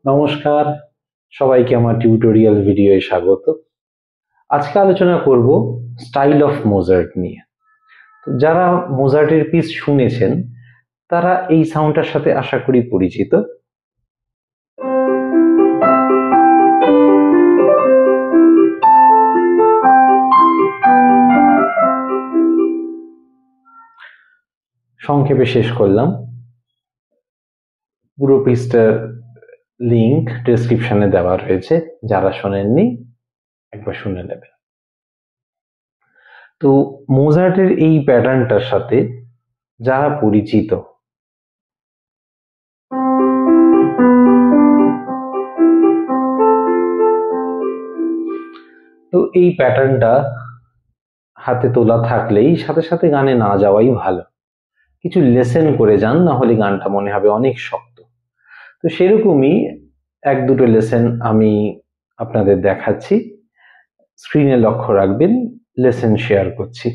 নমস্কার, সবাইকে আমার টিউটোরিয়াল ভিডিওয়ে স্বাগত। আজকে আলোচনা করব স্টাইল অফ মোজার্ট নিয়ে। তো যারা মোজার্টের পিস শুনেছেন তারা এই সাউন্ডটার সাথে আশা করি পরিচিত। সংক্ষেপে শেষ করলাম। পুরো পিসটার লিংক ডেসক্রিপশনে দেওয়া রয়েছে, যারা শোনেননি একবার শুনে নেবেন। তো মোজার্টের এই প্যাটার্নটার সাথে যারা পরিচিত তো এই প্যাটার্নটা হাতে তোলা থাকলেই সাথে সাথে গানে না যাওয়াই ভালো। কিছু লেসেন করে যান, না হলে গানটা মনে হবে অনেক শক্ত। তো সেরকমই এক দুটো লেসেন আমি আপনাদের দেখাচ্ছি, স্ক্রিনে লক্ষ্য রাখবেন, লেসেন শেয়ার করছি।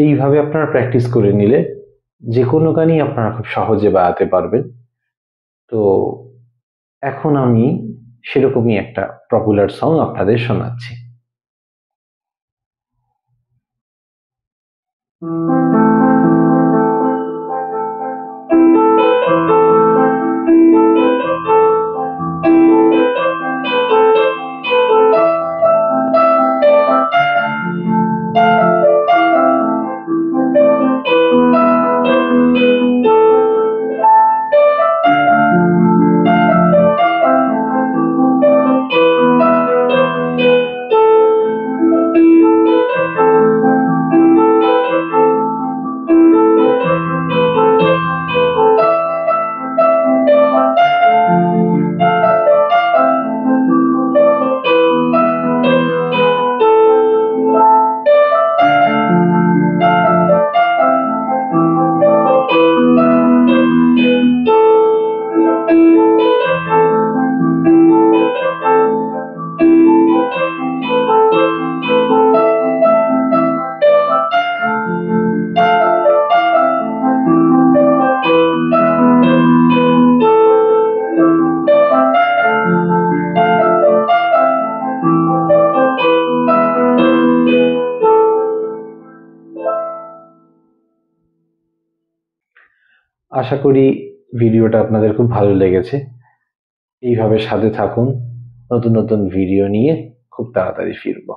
এইভাবে আপনারা প্র্যাকটিস করে নিলে যে কোনো গানই আপনারা খুব সহজে বাজাতে পারবেন। তো এখন আমি সেরকমই একটা পপুলার সং আপনাদের শোনাচ্ছি। আশা করি ভিডিওটা আপনাদের খুব ভালো লেগেছে। এইভাবে সাথে থাকুন, নতুন নতুন ভিডিও নিয়ে খুব তাড়াতাড়ি ফিরবো।